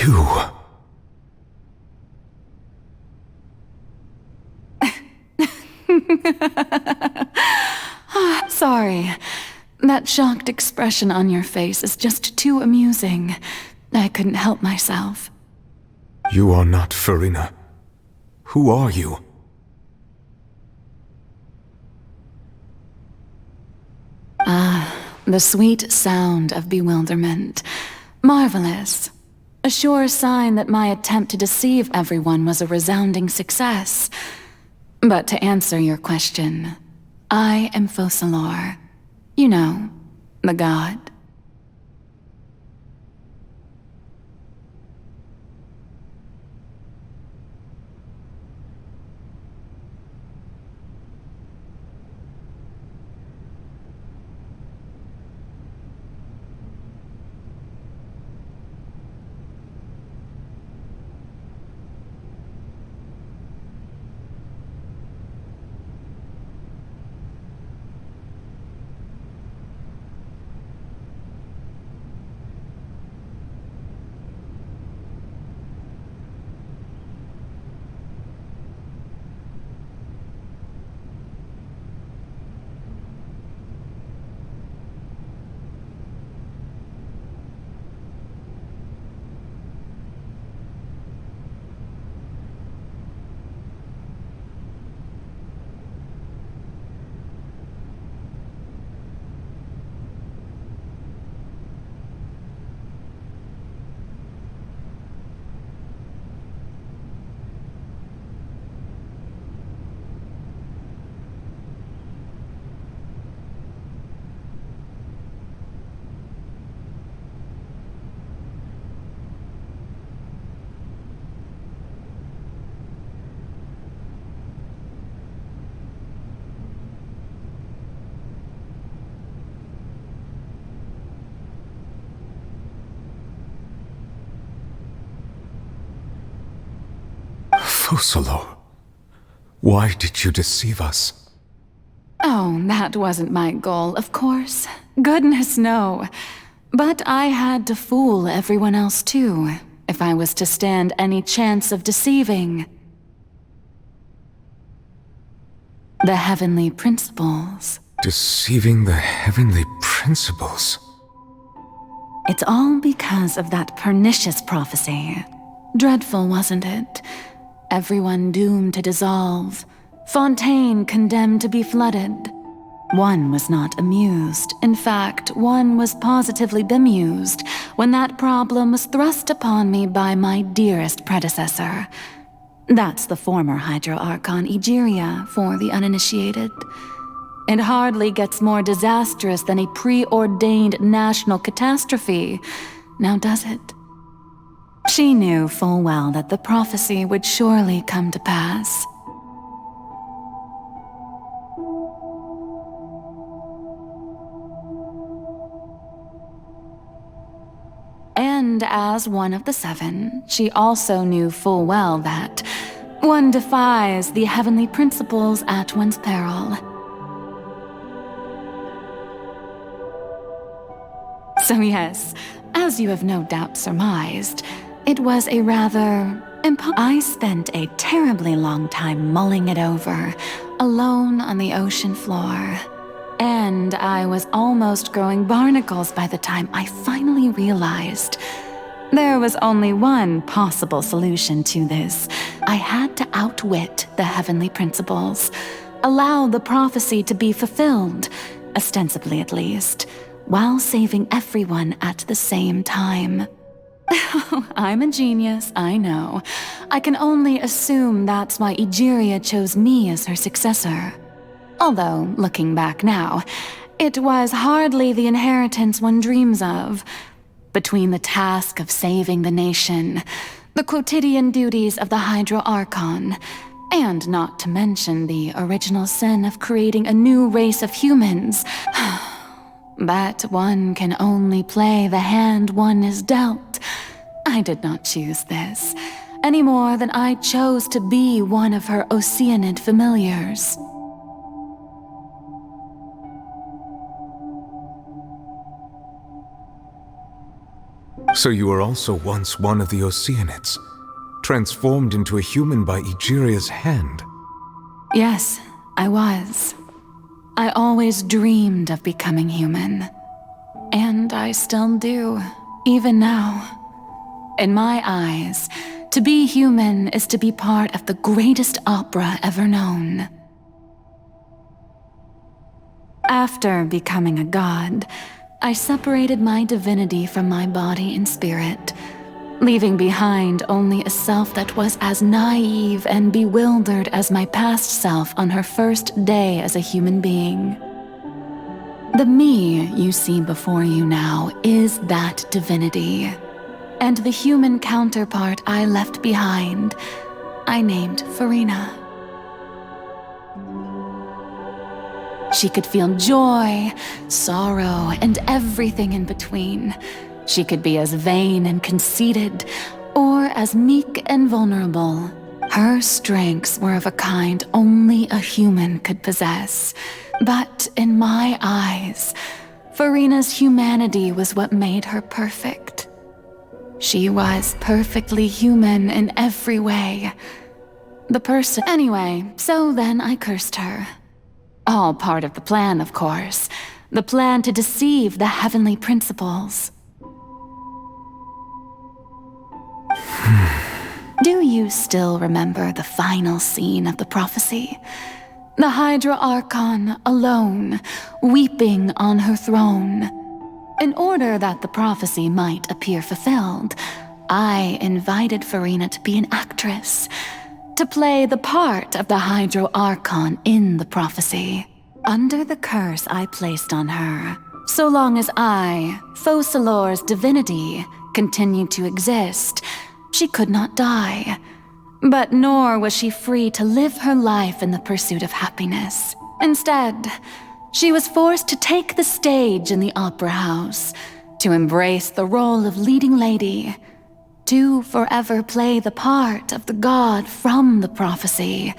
you... Sorry. That shocked expression on your face is just too amusing. I couldn't help myself. You are not Farina. Who are you? The sweet sound of bewilderment. Marvelous. A sure sign that my attempt to deceive everyone was a resounding success. But to answer your question, I am Focalor. You know, the god. Focalor, why did you deceive us? Oh, that wasn't my goal, of course. Goodness, no. But I had to fool everyone else too, if I was to stand any chance of deceiving the heavenly principles. Deceiving the heavenly principles? It's all because of that pernicious prophecy. Dreadful, wasn't it? Everyone doomed to dissolve. Fontaine condemned to be flooded. One was not amused. In fact, one was positively bemused when that problem was thrust upon me by my dearest predecessor. That's the former Hydro Archon Egeria for the uninitiated. It hardly gets more disastrous than a preordained national catastrophe, now does it? She knew full well that the prophecy would surely come to pass. And as one of the seven, she also knew full well that one defies the heavenly principles at one's peril. So yes, as you have no doubt surmised, it was a rather I spent a terribly long time mulling it over, alone on the ocean floor. And I was almost growing barnacles by the time I finally realized there was only one possible solution to this. I had to outwit the heavenly principles, allow the prophecy to be fulfilled, ostensibly at least, while saving everyone at the same time. I'm a genius, I know. I can only assume that's why Egeria chose me as her successor. Although, looking back now, it was hardly the inheritance one dreams of. Between the task of saving the nation, the quotidian duties of the Hydro Archon, and not to mention the original sin of creating a new race of humans. But one can only play the hand one is dealt. I did not choose this, any more than I chose to be one of her Oceanid familiars. So you were also once one of the Oceanids, transformed into a human by Egeria's hand. Yes, I was. I always dreamed of becoming human. And I still do, even now. In my eyes, to be human is to be part of the greatest opera ever known. After becoming a god, I separated my divinity from my body and spirit, leaving behind only a self that was as naive and bewildered as my past self on her first day as a human being. The me you see before you now is that divinity. And the human counterpart I left behind, I named Farina. She could feel joy, sorrow, and everything in between. She could be as vain and conceited, or as meek and vulnerable. Her strengths were of a kind only a human could possess. But in my eyes, Farina's humanity was what made her perfect. She was perfectly human in every way. Anyway, so then I cursed her. All part of the plan, of course. The plan to deceive the heavenly principles. Do you still remember the final scene of the prophecy? The Hydra Archon alone, weeping on her throne. In order that the prophecy might appear fulfilled, I invited Farina to be an actress, to play the part of the Hydro Archon in the prophecy. Under the curse I placed on her, so long as I, Focalor's divinity, continued to exist, she could not die. But nor was she free to live her life in the pursuit of happiness. Instead, she was forced to take the stage in the opera house, to embrace the role of leading lady, to forever play the part of the god from the prophecy,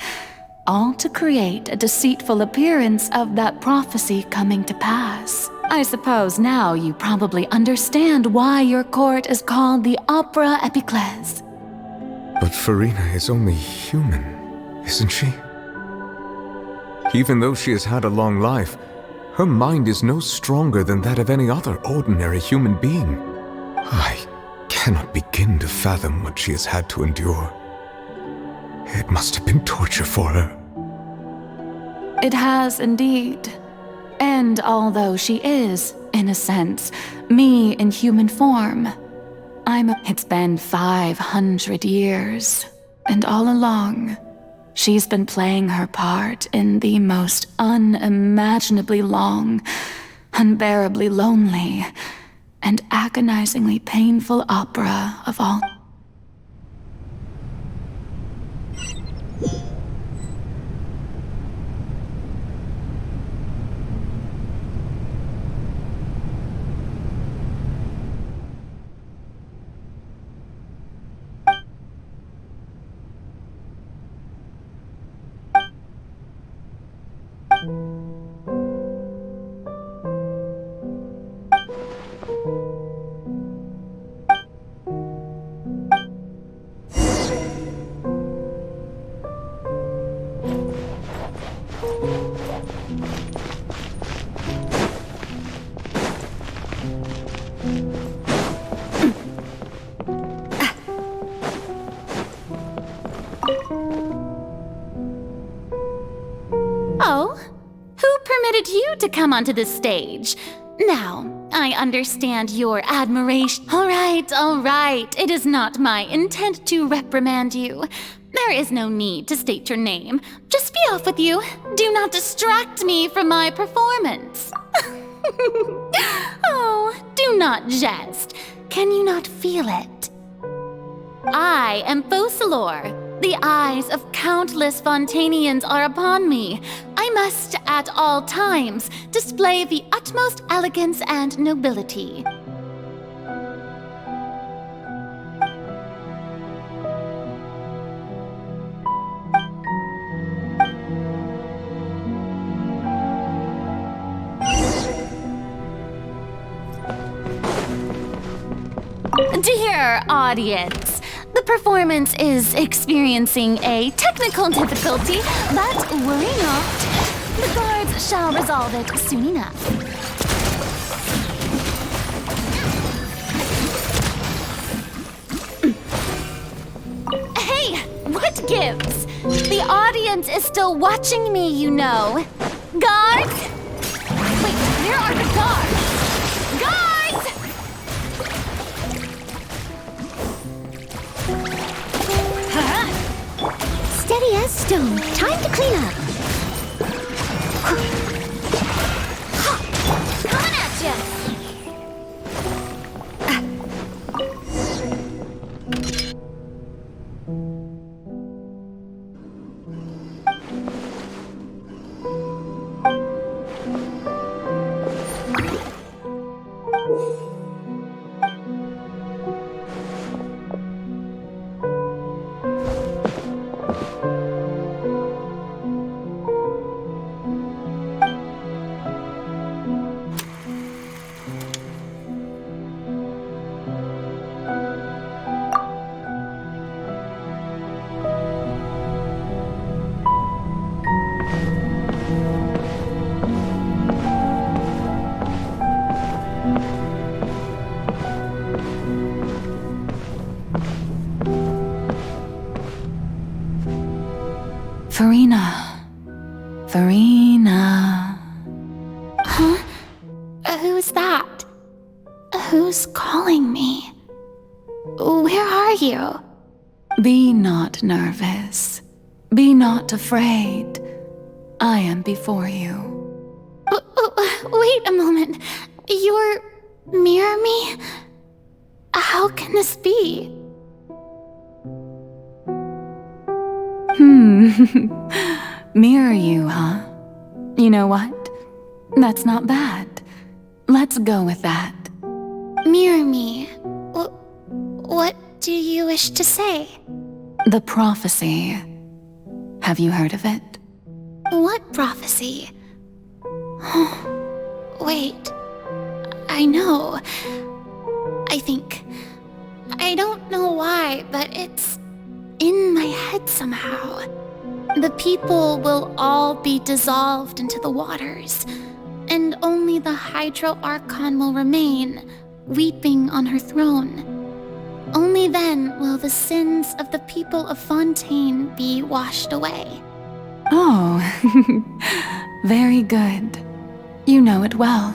all to create a deceitful appearance of that prophecy coming to pass. I suppose now you probably understand why your court is called the Opera Epiclese. But Farina is only human, isn't she? Even though she has had a long life, her mind is no stronger than that of any other ordinary human being. I cannot begin to fathom what she has had to endure. It must have been torture for her. It has indeed. And although she is, in a sense, me in human form, It's been 500 years, and all along, she's been playing her part in the most unimaginably long, unbearably lonely, and agonizingly painful opera of all. Oh, who permitted you to come onto the stage? Now, I understand your admiration. All right. It is not my intent to reprimand you. There is no need to state your name. Just be off with you. Do not distract me from my performance. Oh, do not jest. Can you not feel it? I am Focalor. The eyes of countless Fontanians are upon me. I must, at all times, display the utmost elegance and nobility. our audience. The performance is experiencing a technical difficulty, but worry not. The guards shall resolve it soon enough. Hey, what gives? The audience is still watching me, you know. Guards? Wait, where are the guards? Guards! Steady as stone. Time to clean up. Coming at ya! Farina. Huh? Who's that? Who's calling me? Where are you? Be not nervous. Be not afraid. I am before you. Wait a moment. You're near me? How can this be? Mirror you, huh? You know what? That's not bad. Let's go with that. Mirror me? What do you wish to say? The prophecy. Have you heard of it? What prophecy? Wait. I know. I think. I don't know why, but it's in my head somehow. The people will all be dissolved into the waters, and only the Hydro Archon will remain, weeping on her throne. Only then will the sins of the people of Fontaine be washed away. Oh, very good. You know it well.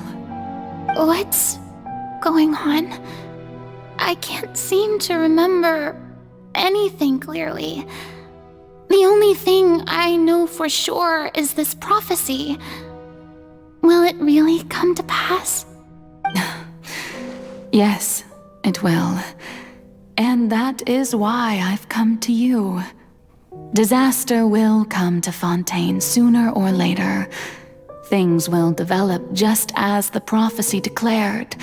What's going on? I can't seem to remember anything clearly. The only thing I know for sure is this prophecy. Will it really come to pass? Yes, it will. And that is why I've come to you. Disaster will come to Fontaine sooner or later. Things will develop just as the prophecy declared.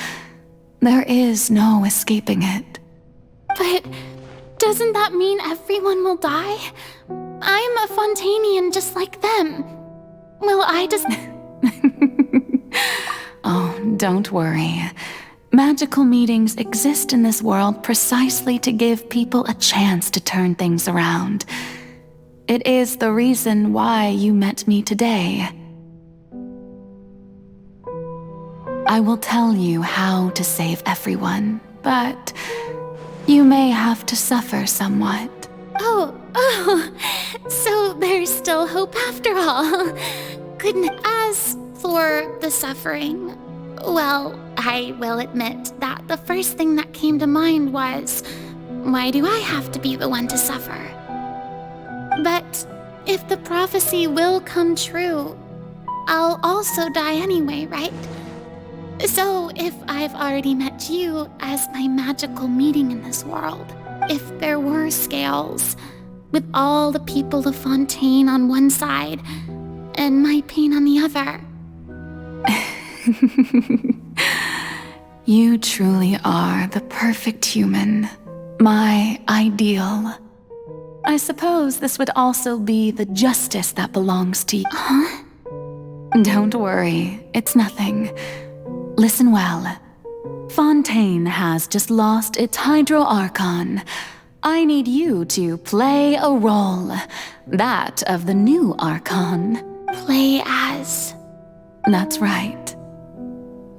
There is no escaping it. But doesn't that mean everyone will die? I'm a Fontainian just like them. Will I just... Oh, don't worry. Magical meetings exist in this world precisely to give people a chance to turn things around. It is the reason why you met me today. I will tell you how to save everyone, but you may have to suffer somewhat. Oh, so there's still hope after all. Goodness. As for the suffering, well, I will admit that the first thing that came to mind was, why do I have to be the one to suffer? But if the prophecy will come true, I'll also die anyway, right? So if I've already met you as my magical meeting in this world, if there were scales, with all the people of Fontaine on one side and my pain on the other. You truly are the perfect human, my ideal. I suppose this would also be the justice that belongs to you. Huh? Don't worry, it's nothing. Listen well. Fontaine has just lost its Hydro Archon. I need you to play a role, that of the new Archon. Play as... That's right.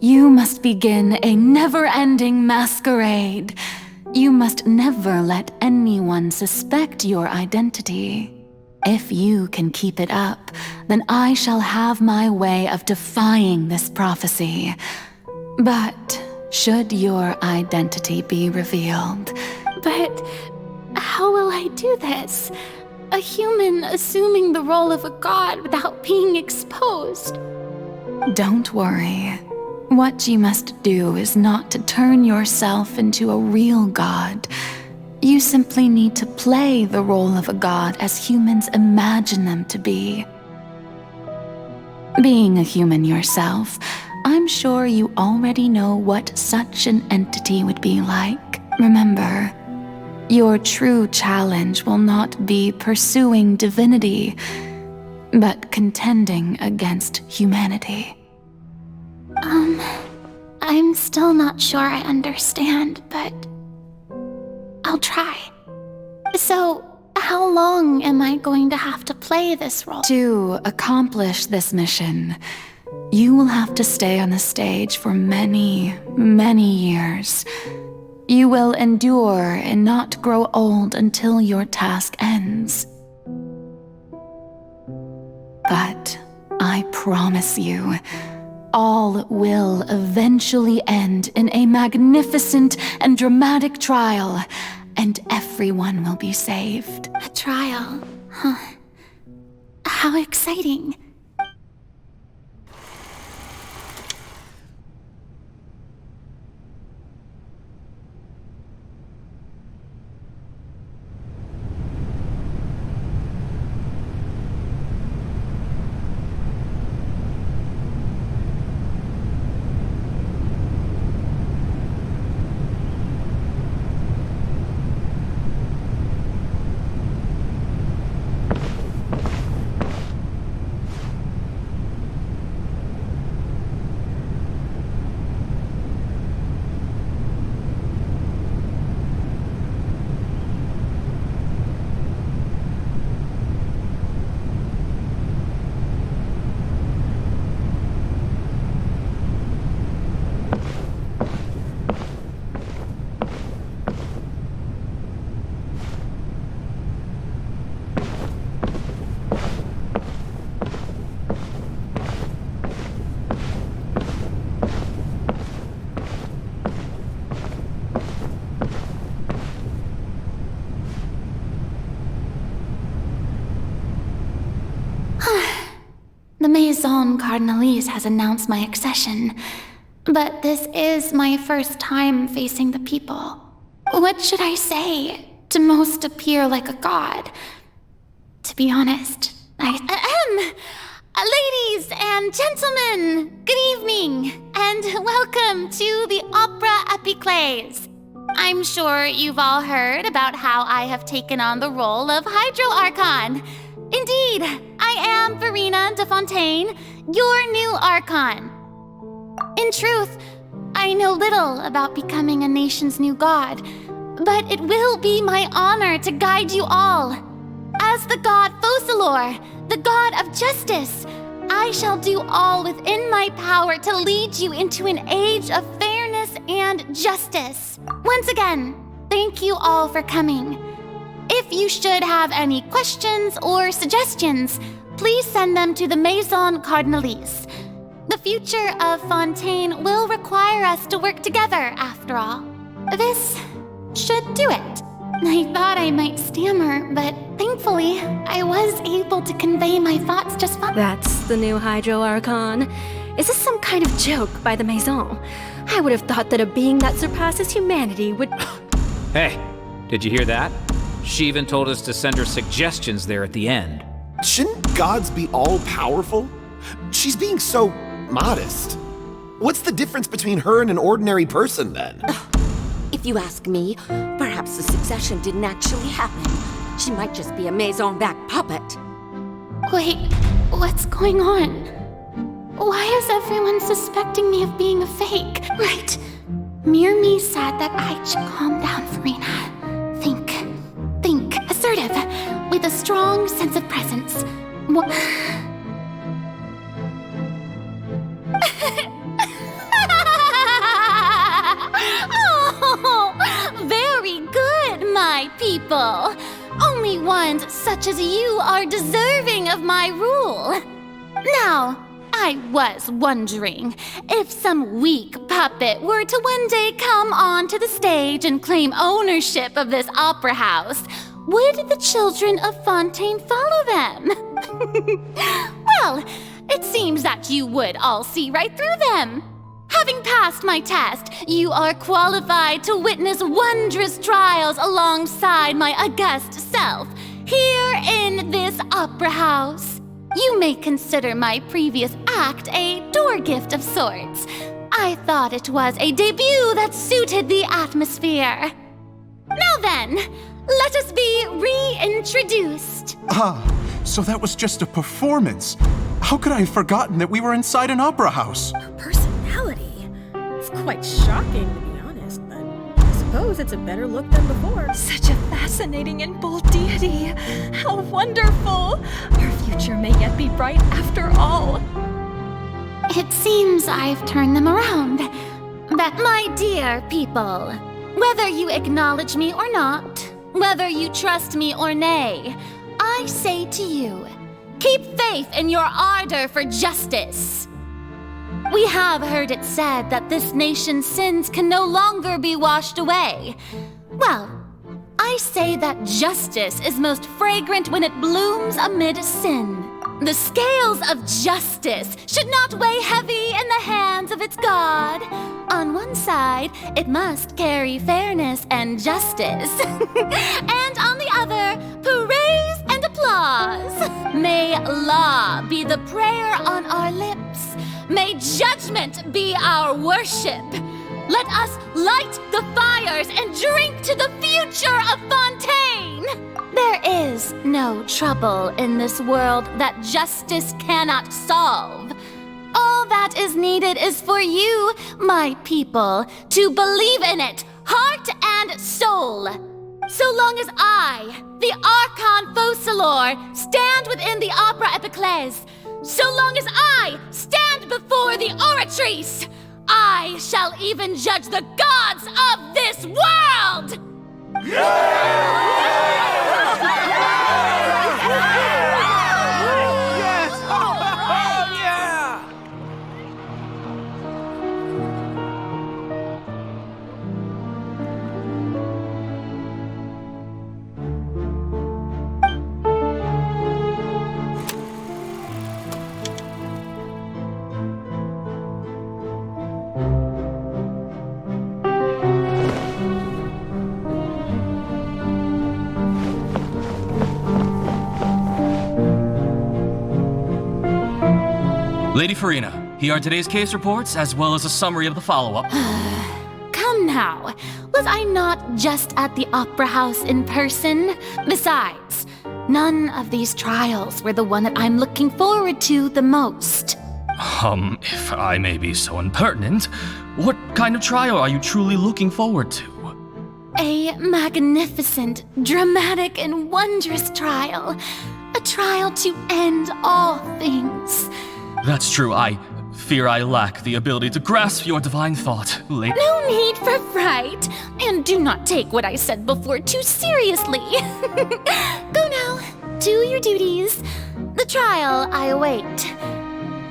You must begin a never-ending masquerade. You must never let anyone suspect your identity. If you can keep it up, then I shall have my way of defying this prophecy. But should your identity be revealed... But how will I do this? A human assuming the role of a god without being exposed. Don't worry. What you must do is not to turn yourself into a real god. You simply need to play the role of a god as humans imagine them to be. Being a human yourself, I'm sure you already know what such an entity would be like. Remember, your true challenge will not be pursuing divinity, but contending against humanity. I'm still not sure I understand, but I'll try. So, how long am I going to have to play this role? To accomplish this mission, you will have to stay on the stage for many, many years. You will endure and not grow old until your task ends. But I promise you, all will eventually end in a magnificent and dramatic trial, and everyone will be saved. A trial? Huh. How exciting. The Maison Cardinalise has announced my accession, but this is my first time facing the people. What should I say to most appear like a god? To be honest, ladies and gentlemen, good evening, and welcome to the Opera Epiclese. I'm sure you've all heard about how I have taken on the role of Hydro Archon. Indeed, I am Verena de Fontaine, your new Archon. In truth, I know little about becoming a nation's new god, but it will be my honor to guide you all. As the god Focalor, the god of justice, I shall do all within my power to lead you into an age of fairness and justice. Once again, thank you all for coming. If you should have any questions or suggestions, please send them to the Maison Cardinalise. The future of Fontaine will require us to work together, after all. This should do it. I thought I might stammer, but thankfully, I was able to convey my thoughts just fine. That's the new Hydro Archon. Is this some kind of joke by the Maison? I would have thought that a being that surpasses humanity would... Hey, did you hear that? She even told us to send her suggestions there at the end. Shouldn't gods be all-powerful? She's being so modest. What's the difference between her and an ordinary person, then? If you ask me, perhaps the succession didn't actually happen. She might just be a Maison-back puppet. Wait, what's going on? Why is everyone suspecting me of being a fake? Right, Mirmi said that I should calm down, Farina. Think, assertive, with a strong sense of presence. Oh, very good, my people. Only ones such as you are deserving of my rule. Now, I was wondering if some weak puppet were to one day come onto the stage and claim ownership of this opera house, would the children of Fontaine follow them? Well, it seems that you would all see right through them. Having passed my test, you are qualified to witness wondrous trials alongside my august self, here in this opera house. You may consider my previous act a door gift of sorts. I thought it was a debut that suited the atmosphere. Now then, let us be reintroduced. Ah, so that was just a performance. How could I have forgotten that we were inside an opera house? A personality? It's quite shocking, to be honest, but I suppose it's a better look than before. Such a fascinating and bold deity. How wonderful! Our future may yet be bright after all. It seems I've turned them around. But my dear people, whether you acknowledge me or not, whether you trust me or nay, I say to you, keep faith in your ardor for justice. We have heard it said that this nation's sins can no longer be washed away. Well, I say that justice is most fragrant when it blooms amid sin. The scales of justice should not weigh heavy in the hands of its God. On one side, it must carry fairness and justice. And on the other, praise and applause. May law be the prayer on our lips. May judgment be our worship. Let us light the fires and drink to the future of Fontaine. There is no trouble in this world that justice cannot solve. All that is needed is for you, my people, to believe in it, heart and soul. So long as I, the Archon Focalor, stand within the Opera Epiclese, so long as I stand before the Oratrice, I shall even judge the gods of this world! Lady Farina, here are today's case reports, as well as a summary of the follow-up. Come now, was I not just at the Opera House in person? Besides, none of these trials were the one that I'm looking forward to the most. If I may be so impertinent, what kind of trial are you truly looking forward to? A magnificent, dramatic, and wondrous trial. A trial to end all things. That's true. I fear I lack the ability to grasp your divine thought, lady. No need for fright, and do not take what I said before too seriously. Go now, do your duties. The trial I await.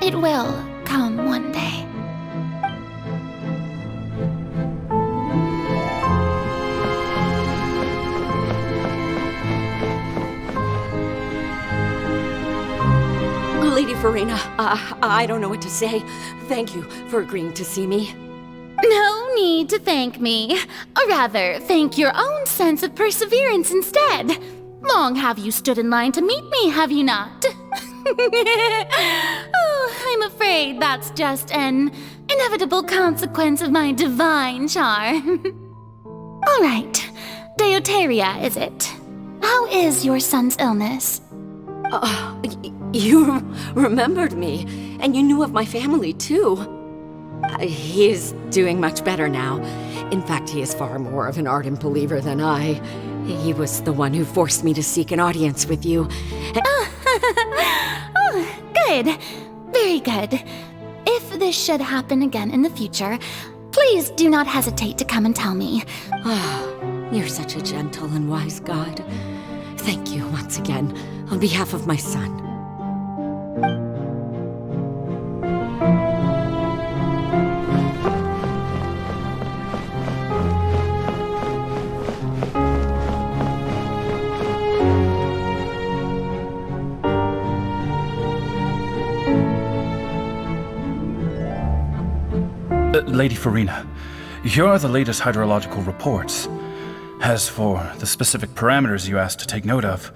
It will come one day. Lady Farina, I don't know what to say. Thank you for agreeing to see me. No need to thank me. Or rather, thank your own sense of perseverance instead. Long have you stood in line to meet me, have you not? Oh, I'm afraid that's just an inevitable consequence of my divine charm. All right, Deuteria, is it? How is your son's illness? You remembered me, and you knew of my family, too. He is doing much better now. In fact, he is far more of an ardent believer than I. He was the one who forced me to seek an audience with you. Oh, good. Very good. If this should happen again in the future, please do not hesitate to come and tell me. You're such a gentle and wise God. Thank you once again, on behalf of my son. Lady Farina, here are the latest hydrological reports. As for the specific parameters you asked to take note of,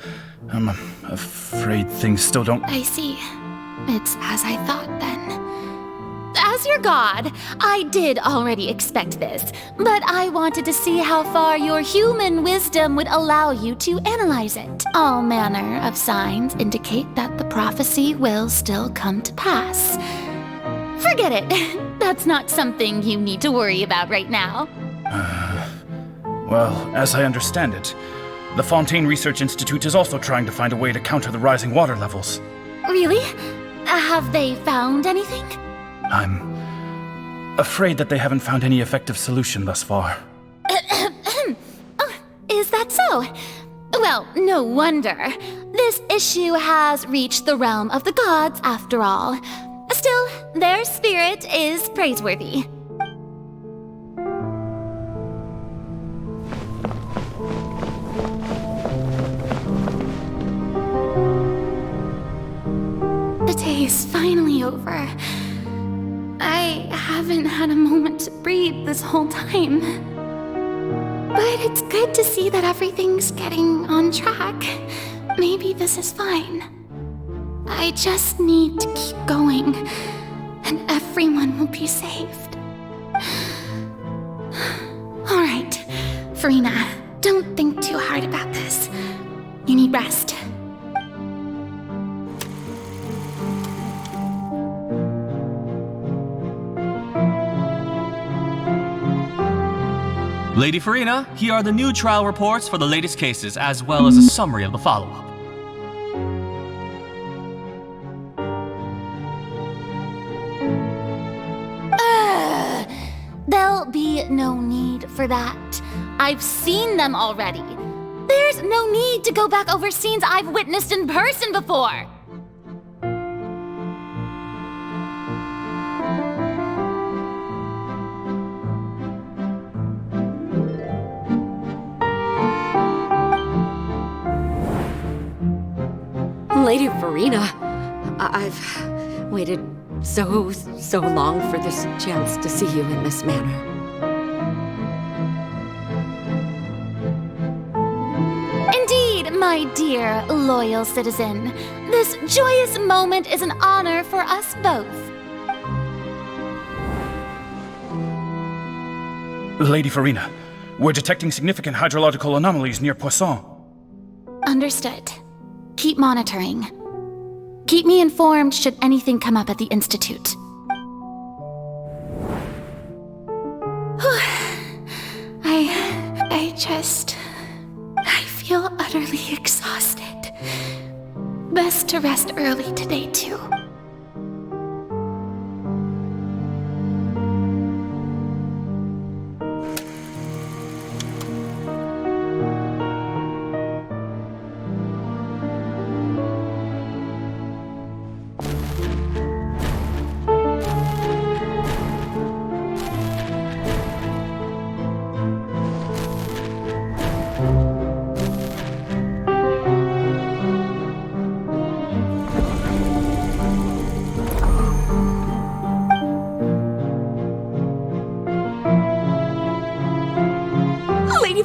I'm afraid things still don't... I see. It's as I thought, then. As your god, I did already expect this, but I wanted to see how far your human wisdom would allow you to analyze it. All manner of signs indicate that the prophecy will still come to pass. Forget it. That's not something you need to worry about right now. Well, as I understand it, the Fontaine Research Institute is also trying to find a way to counter the rising water levels. Really? Have they found anything? I'm afraid that they haven't found any effective solution thus far. Is that so? Well, no wonder. This issue has reached the realm of the gods, after all. Still, their spirit is praiseworthy. The day is finally over. I haven't had a moment to breathe this whole time. But it's good to see that everything's getting on track. Maybe this is fine. I just need to keep going, and everyone will be saved. All right, Farina, don't think too hard about this. You need rest. Lady Farina, here are the new trial reports for the latest cases, as well as a summary of the follow-up. There'll be no need for that. I've seen them already. There's no need to go back over scenes I've witnessed in person before. Lady Farina, I've waited so long for this chance to see you in this manner. Indeed, my dear, loyal citizen. This joyous moment is an honor for us both. Lady Farina, we're detecting significant hydrological anomalies near Poisson. Understood. Keep monitoring. Keep me informed should anything come up at the Institute. I feel utterly exhausted. Best to rest early today, too.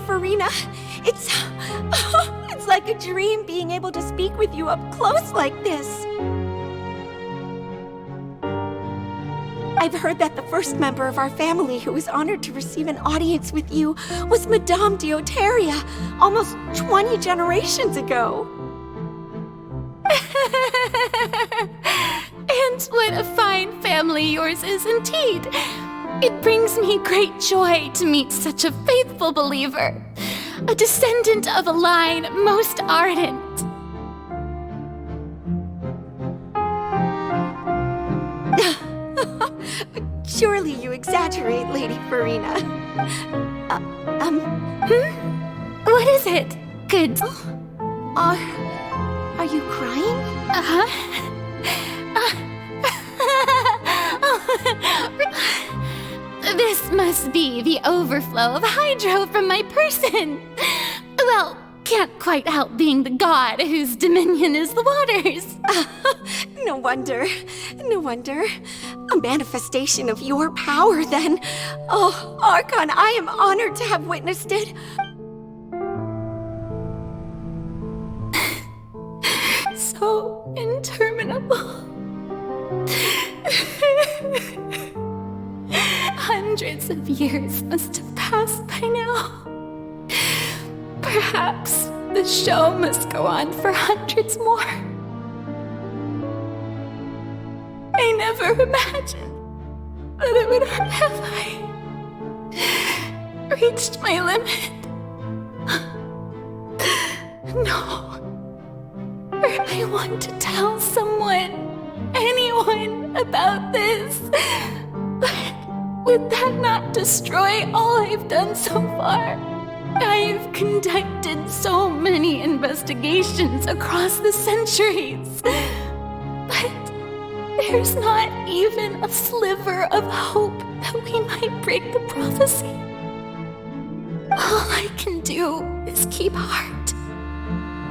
Farina, it's like a dream being able to speak with you up close like this. I've heard that the first member of our family who was honored to receive an audience with you was Madame Deoteria, almost 20 generations ago. And what a fine family yours is indeed. It brings me great joy to meet such a faithful believer, a descendant of a line most ardent. Surely you exaggerate, Lady Farina. What is it? Good. Are you crying? This must be the overflow of hydro from my person. Well, can't quite help being the god whose dominion is the waters. No wonder. No wonder. A manifestation of your power, then. Oh, Archon, I am honored to have witnessed it. So interminable. Hundreds of years must have passed by now. Perhaps the show must go on for hundreds more. I never imagined that it would have I reached my limit. No. I want to tell someone, anyone, about this. But would that not destroy all I've done so far? I've conducted so many investigations across the centuries. But there's not even a sliver of hope that we might break the prophecy. All I can do is keep heart.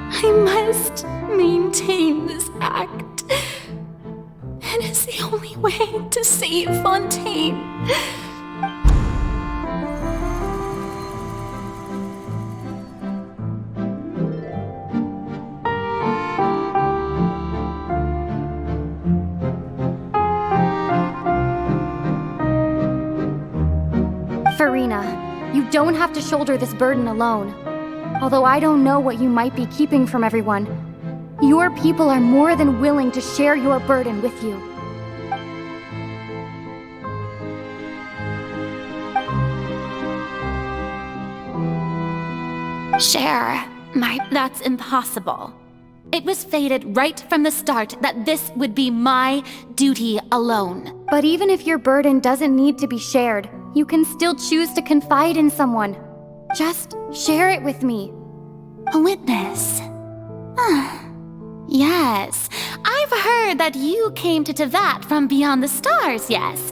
I must maintain this act. It is the only way to save Fontaine. Farina, you don't have to shoulder this burden alone. Although I don't know what you might be keeping from everyone, your people are more than willing to share your burden with you. Share. That's impossible. It was fated right from the start that this would be my duty alone. But even if your burden doesn't need to be shared, you can still choose to confide in someone. Just share it with me. A witness. Yes, I've heard that you came to Tevat from beyond the stars, yes.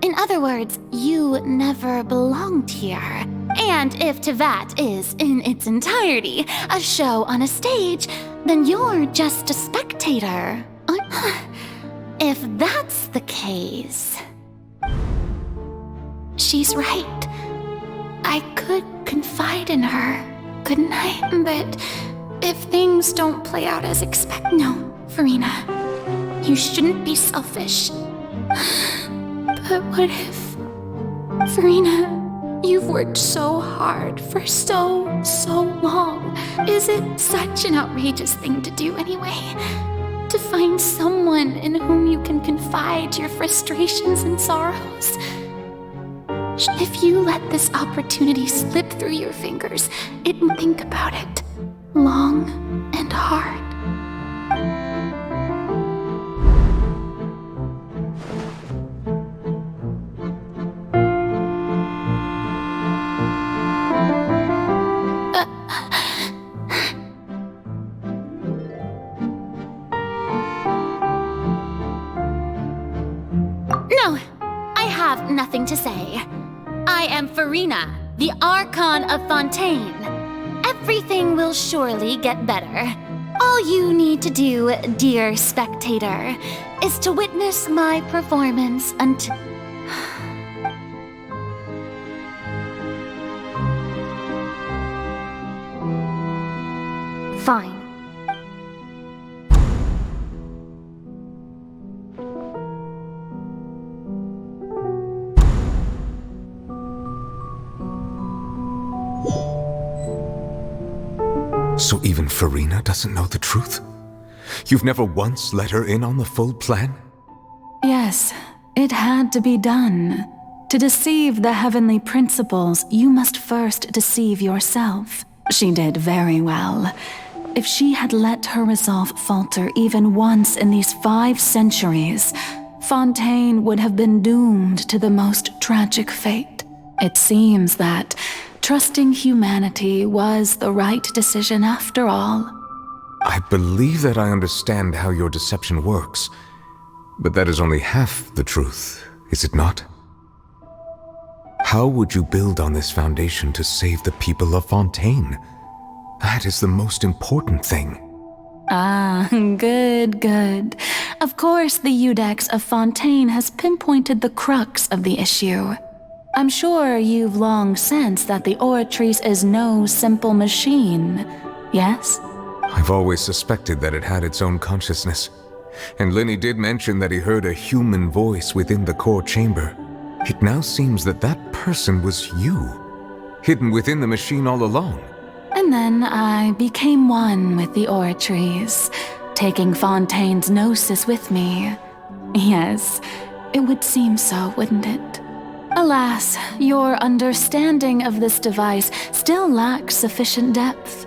In other words, you never belonged here. And if Tevat is, in its entirety, a show on a stage, then you're just a spectator. If that's the case... She's right. I could confide in her, couldn't I? But if things don't play out as expected... No, Farina, you shouldn't be selfish. But what if... Farina, you've worked so hard for so long. Is it such an outrageous thing to do anyway? To find someone in whom you can confide your frustrations and sorrows? If you let this opportunity slip through your fingers, think about it long and hard. No, I have nothing to say. I am Farina, the Archon of Fontaine. Everything will surely get better. All you need to do, dear spectator, is to witness my performance until... Fine. So even Farina doesn't know the truth? You've never once let her in on the full plan? Yes, it had to be done. To deceive the heavenly principles, you must first deceive yourself. She did very well. If she had let her resolve falter even once in these 5 centuries, Fontaine would have been doomed to the most tragic fate. It seems that trusting humanity was the right decision after all. I believe that I understand how your deception works, but that is only half the truth, is it not? How would you build on this foundation to save the people of Fontaine? That is the most important thing. Ah, good. Of course, the Iudex of Fontaine has pinpointed the crux of the issue. I'm sure you've long sensed that the Oratrice is no simple machine, yes? I've always suspected that it had its own consciousness. And Lenny did mention that he heard a human voice within the core chamber. It now seems that that person was you, hidden within the machine all along. And then I became one with the Oratrice, taking Fontaine's gnosis with me. Yes, it would seem so, wouldn't it? Alas, your understanding of this device still lacks sufficient depth.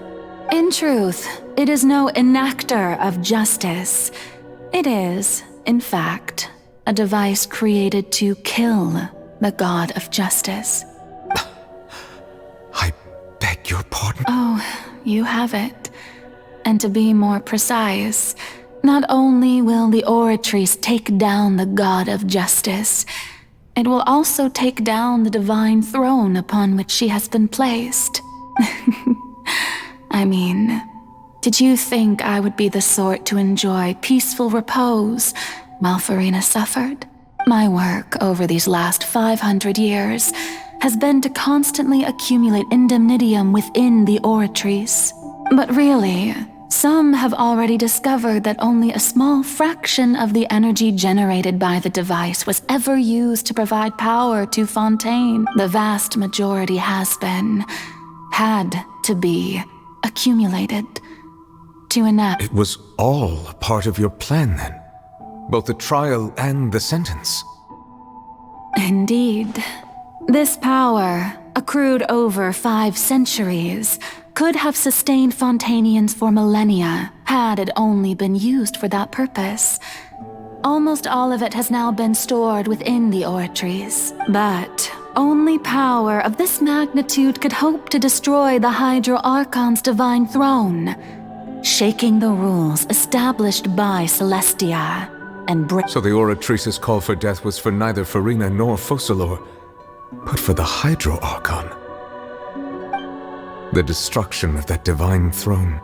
In truth, it is no enactor of justice. It is, in fact, a device created to kill the god of justice. I beg your pardon? Oh, you have it. And to be more precise, not only will the Oratrice take down the god of justice, it will also take down the divine throne upon which she has been placed. I mean, did you think I would be the sort to enjoy peaceful repose while Farina suffered? My work over these last 500 years has been to constantly accumulate indemnitium within the Oratrice. But really, some have already discovered that only a small fraction of the energy generated by the device was ever used to provide power to Fontaine. The vast majority had to be accumulated to enact. It was all a part of your plan then? Both the trial and the sentence? Indeed. This power, accrued over 5 centuries, could have sustained Fontainians for millennia had it only been used for that purpose. Almost all of it has now been stored within the Oratrice, but only power of this magnitude could hope to destroy the Hydro Archon's divine throne, shaking the rules established by Celestia and So the Oratrice's call for death was for neither Farina nor Focalor, but for the Hydro Archon. The destruction of that divine throne.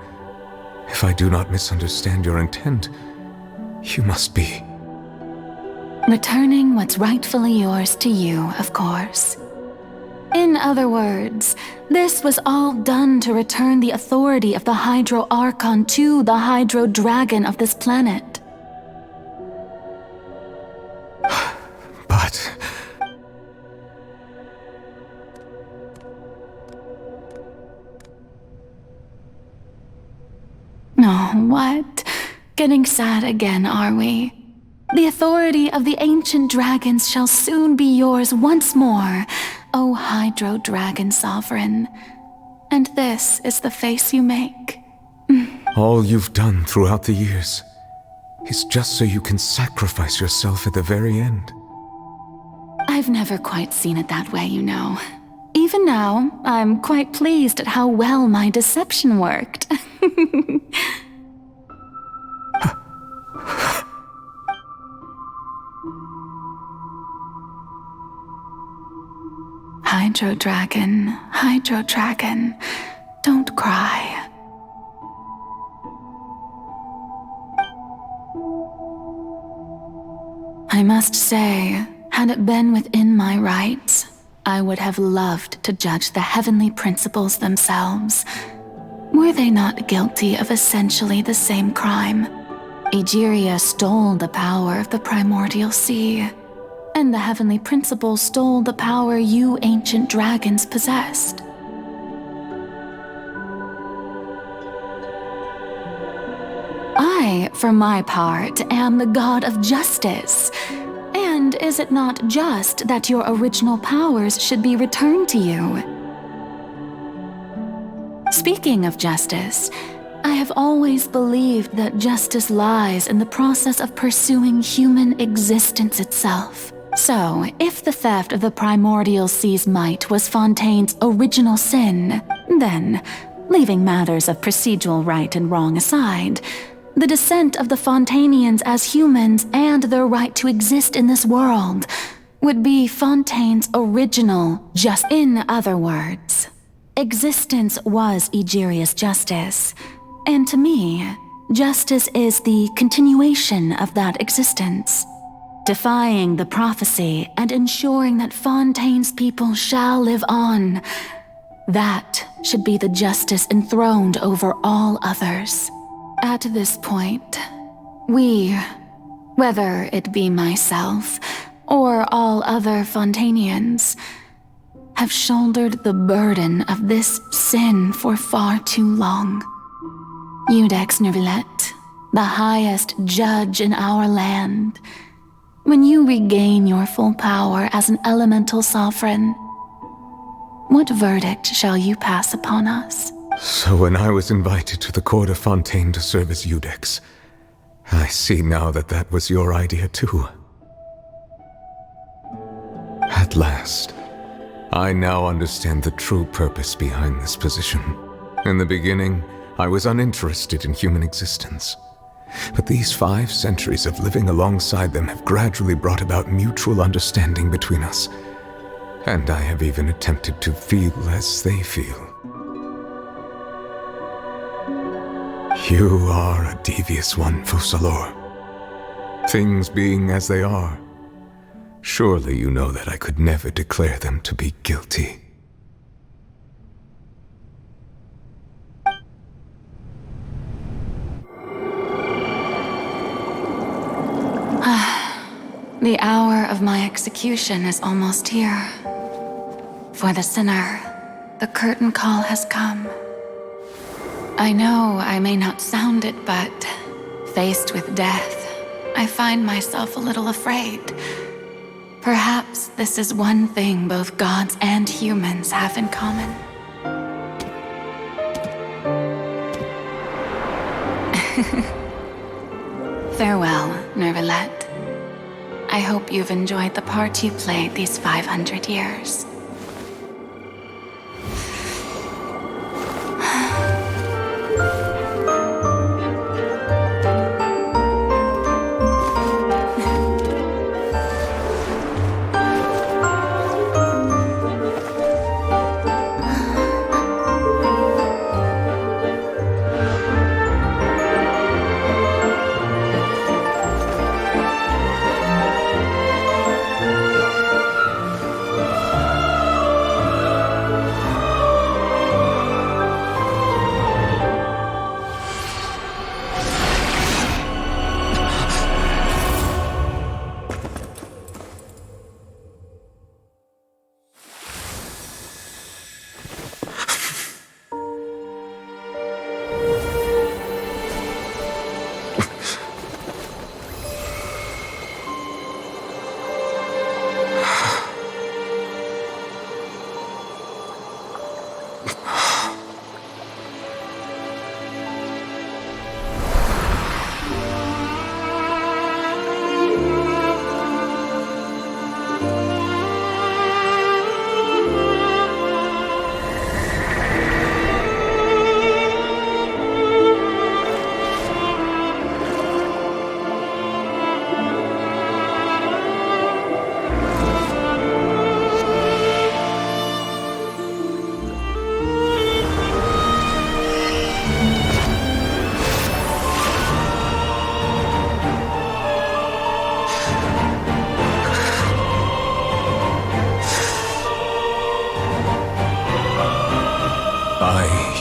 If I do not misunderstand your intent, you must be returning what's rightfully yours to you, of course. In other words, this was all done to return the authority of the Hydro Archon to the Hydro Dragon of this planet. But oh, what? Getting sad again, are we? The authority of the ancient dragons shall soon be yours once more, O Hydro Dragon Sovereign. And this is the face you make. all you've done throughout the years is just so you can sacrifice yourself at the very end. I've never quite seen it that way, you know. Even now, I'm quite pleased at how well my deception worked. Hydro Dragon, don't cry. I must say, had it been within my rights, I would have loved to judge the heavenly principles themselves. Were they not guilty of essentially the same crime? Egeria stole the power of the primordial sea, and the heavenly principles stole the power you ancient dragons possessed. I, for my part, am the god of justice, and And is it not just that your original powers should be returned to you? Speaking of justice, I have always believed that justice lies in the process of pursuing human existence itself. So, if the theft of the primordial sea's might was Fontaine's original sin, then, leaving matters of procedural right and wrong aside, the descent of the Fontainians as humans and their right to exist in this world would be Fontaine's original just. In other words, existence was Egeria's justice, and to me, justice is the continuation of that existence, defying the prophecy and ensuring that Fontaine's people shall live on. That should be the justice enthroned over all others. At this point, we, whether it be myself or all other Fontainians, have shouldered the burden of this sin for far too long. Iudex Neuvillette, the highest judge in our land, when you regain your full power as an elemental sovereign, what verdict shall you pass upon us? So when I was invited to the court of Fontaine to serve as Iudex, I see now that that was your idea too. At last, I now understand the true purpose behind this position. In the beginning, I was uninterested in human existence. But these 5 centuries of living alongside them have gradually brought about mutual understanding between us. And I have even attempted to feel as they feel. You are a devious one, Fussalor. Things being as they are, surely you know that I could never declare them to be guilty. The hour of my execution is almost here. For the sinner, the curtain call has come. I know I may not sound it, but faced with death, I find myself a little afraid. Perhaps this is one thing both gods and humans have in common. Farewell, Neuvillette. I hope you've enjoyed the part you played these 500 years.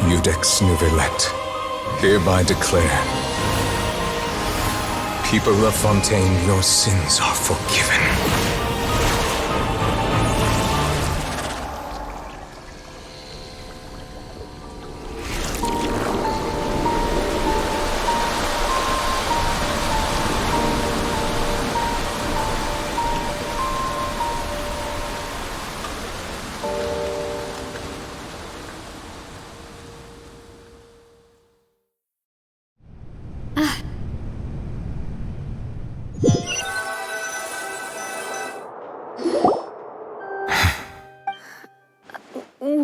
Iudex Neuvillette, hereby declare, people of Fontaine, your sins are forgiven.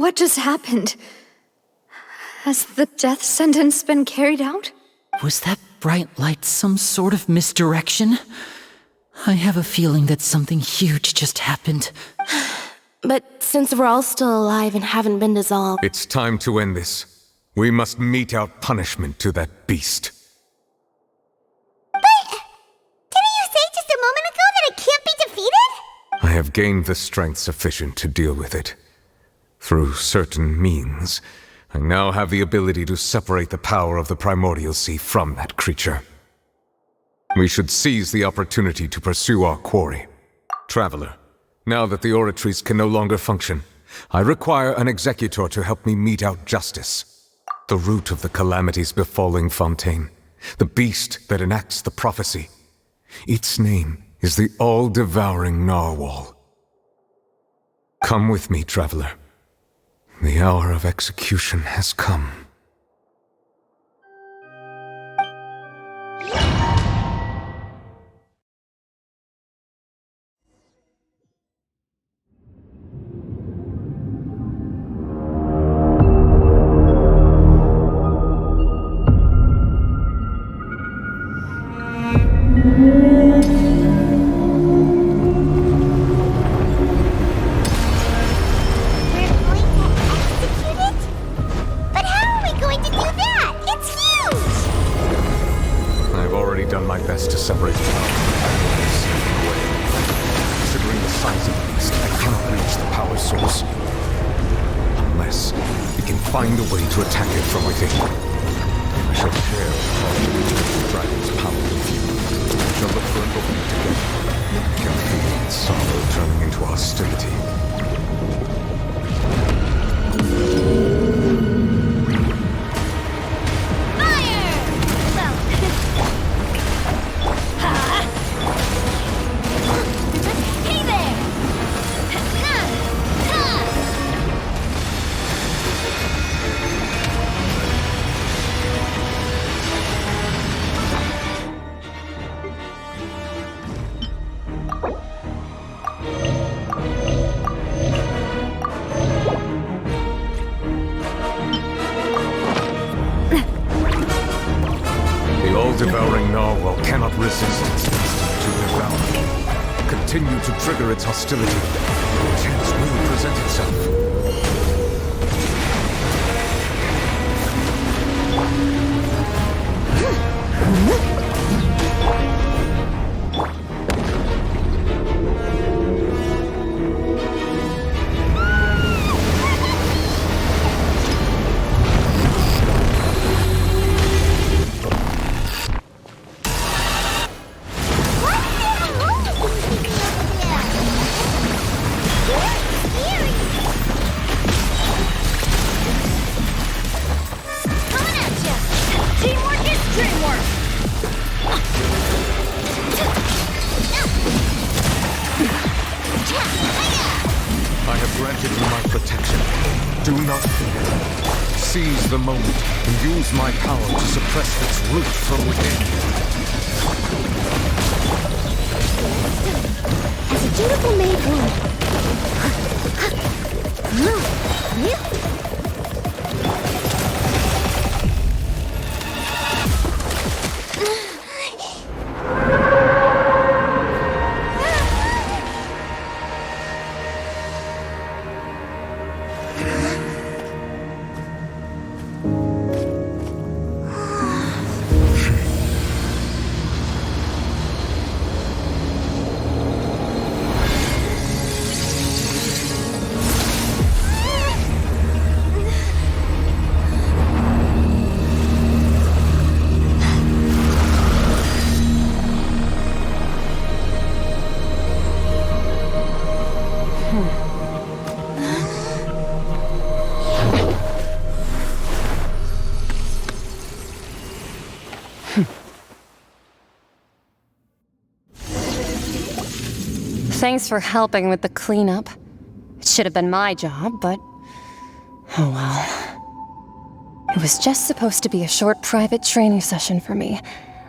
What just happened? Has the death sentence been carried out? Was that bright light some sort of misdirection? I have a feeling that something huge just happened. But since we're all still alive and haven't been dissolved... It's time to end this. We must mete out punishment to that beast. But... didn't you say just a moment ago that it can't be defeated? I have gained the strength sufficient to deal with it. Through certain means, I now have the ability to separate the power of the primordial sea from that creature. We should seize the opportunity to pursue our quarry. Traveler, now that the oratories can no longer function, I require an executor to help me mete out justice. The root of the calamities befalling Fontaine, the beast that enacts the prophecy. Its name is the all-devouring narwhal. Come with me, traveler. The hour of execution has come. Continue to trigger its hostility. A chance will present itself. Seize the moment and use my power to suppress its root from within. As a dutiful maid Thanks for helping with the cleanup. It should have been my job, but... oh well. It was just supposed to be a short private training session for me.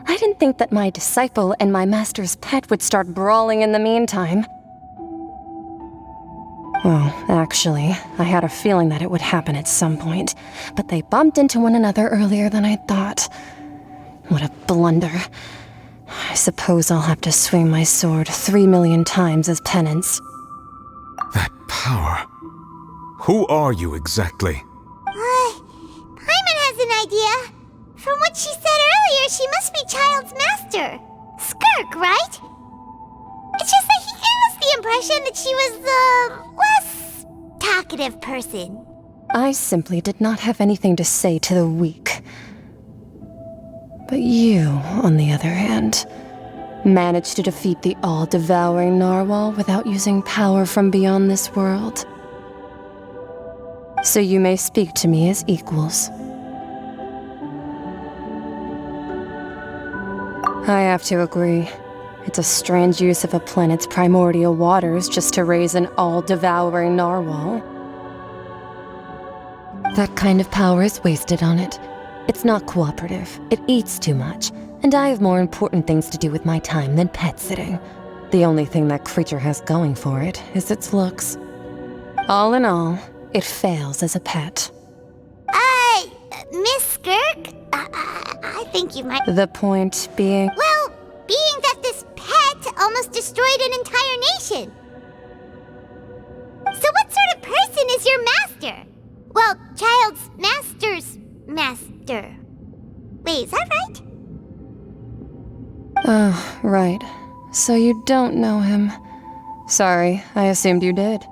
I didn't think that my disciple and my master's pet would start brawling in the meantime. Well, actually, I had a feeling that it would happen at some point, but they bumped into one another earlier than I thought. What a blunder. I suppose I'll have to swing my sword 3 million times as penance. That power. Who are you exactly? Paimon has an idea. From what she said earlier, she must be Child's master. Skirk, right? It's just that he gave us the impression that she was the less talkative person. I simply did not have anything to say to the weak. But you, on the other hand, managed to defeat the all-devouring narwhal without using power from beyond this world. So you may speak to me as equals. I have to agree. It's a strange use of a planet's primordial waters just to raise an all-devouring narwhal. That kind of power is wasted on it. It's not cooperative. It eats too much. And I have more important things to do with my time than pet sitting. The only thing that creature has going for it is its looks. All in all, it fails as a pet. Miss Skirk? I think you might... The point being... Well, being that this pet almost destroyed an entire nation. So what sort of person is your master? Well, Child's master's master. Wait, is that right? Oh, right. So you don't know him. Sorry, I assumed you did.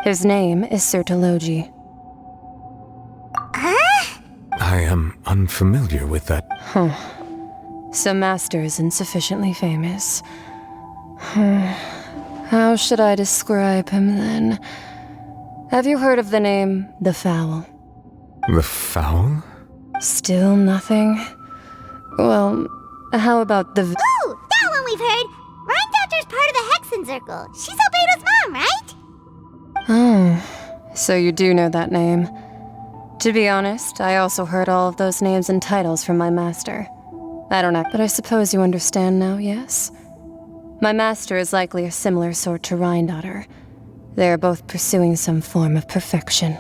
His name is Sertologi. I am unfamiliar with that. Huh. So Master isn't sufficiently famous. How should I describe him then? Have you heard of the name The Fowl? The Fowl? Still nothing? Well, how about the... Ooh, that one we've heard! Rhine Doctor's part of the Hexen Circle. She's Albedo's mom, right? Oh, so you do know that name. To be honest, I also heard all of those names and titles from my master. I don't act, but I suppose you understand now, yes? My master is likely a similar sort to Rhine-Daughter. They are both pursuing some form of perfection.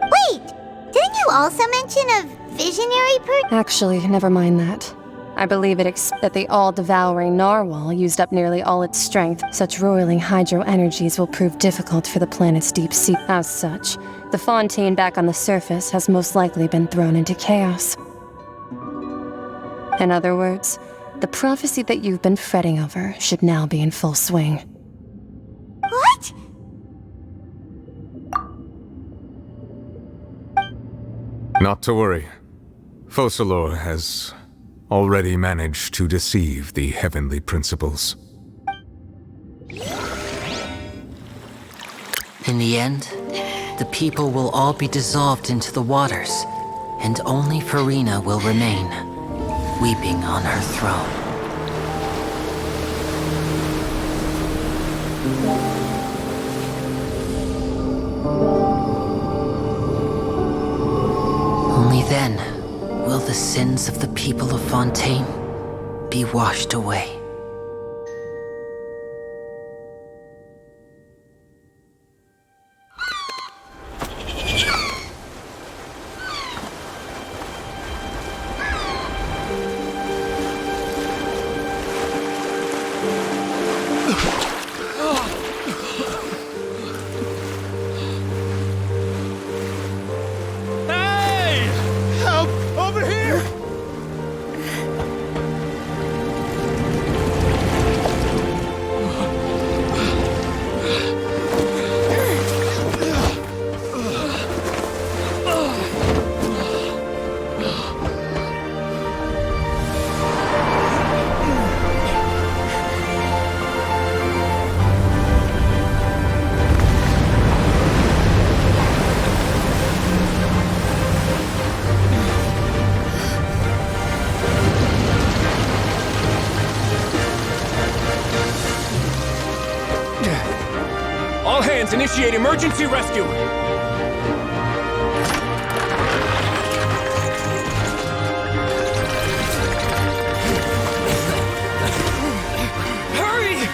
Wait! Didn't you also mention a visionary Actually, never mind that. I believe that the all-devouring narwhal used up nearly all its strength. Such roiling hydro energies will prove difficult for the planet's deep sea. As such, the fontaine back on the surface has most likely been thrown into chaos. In other words, the prophecy that you've been fretting over should now be in full swing. What? Not to worry. Focalor has already managed to deceive the heavenly principles. In the end, the people will all be dissolved into the waters, and only Farina will remain, weeping on her throne. Only then will the sins of the people of Fontaine be washed away. All hands, initiate emergency rescue! Hurry!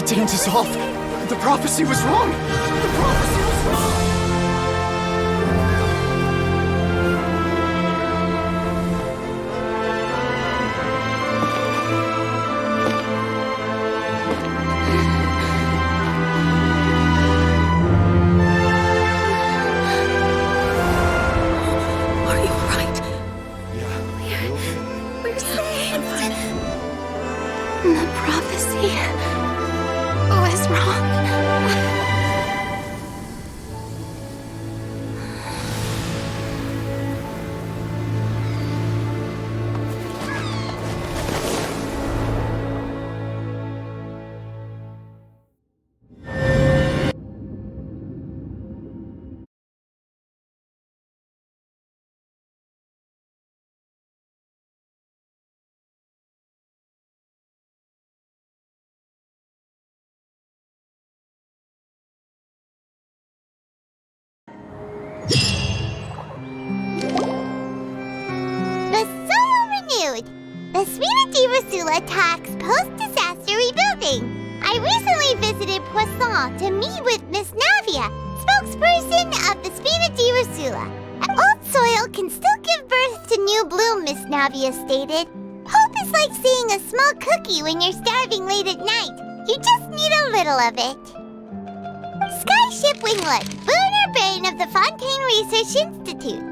We didn't dissolve. The prophecy was wrong. The prophecy was wrong. The prophecy was wrong. The Spina Rasula attacks post-disaster rebuilding. I recently visited Poisson to meet with Miss Navia, spokesperson of the Spina Rasula. Old soil can still give birth to new bloom, Miss Navia stated. Hope is like seeing a small cookie when you're starving late at night. You just need a little of it. Skyship Winglet, lunar brain of the Fontaine Research Institute.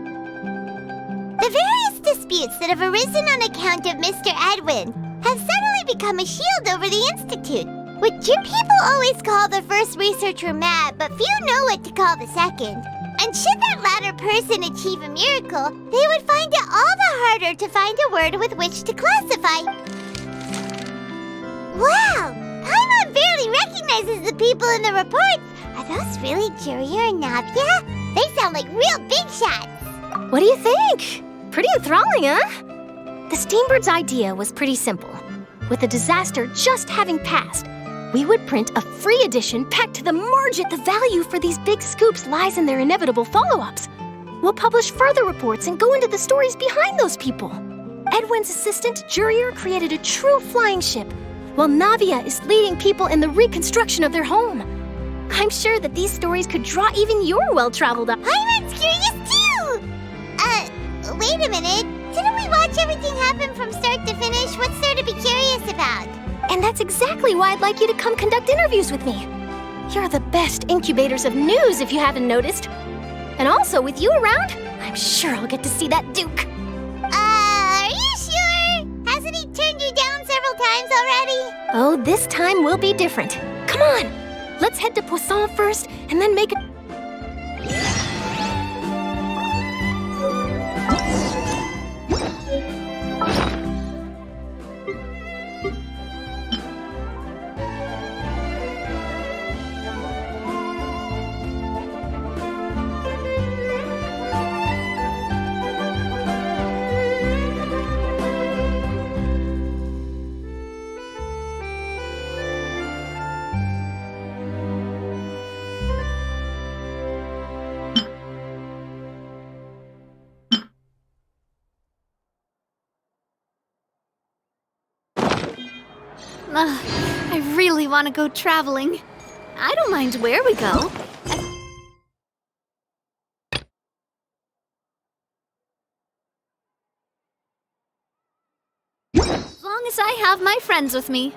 The various disputes that have arisen on account of Mr. Edwin have suddenly become a shield over the Institute, which your people always call the first researcher mad, but few know what to call the second. And should that latter person achieve a miracle, they would find it all the harder to find a word with which to classify. Wow! Paimon barely recognizes the people in the reports. Are those really Jurier and Navia? They sound like real big shots. What do you think? Pretty enthralling, huh? The Steambird's idea was pretty simple. With the disaster just having passed, we would print a free edition packed to the margin. The value for these big scoops lies in their inevitable follow-ups. We'll publish further reports and go into the stories behind those people. Edwin's assistant, Jurier, created a true flying ship, while Navia is leading people in the reconstruction of their home. I'm sure that these stories could draw even your well-traveled eye. Paimon's curious too! Wait a minute. Didn't we watch everything happen from start to finish? What's there to be curious about? And that's exactly why I'd like you to come conduct interviews with me. You're the best incubators of news, if you haven't noticed. And also, with you around, I'm sure I'll get to see that Duke. Are you sure? Hasn't he turned you down several times already? Oh, this time will be different. Come on! Let's head to Poisson first, and then make a... I really want to go traveling. I don't mind where we go. As long as I have my friends with me.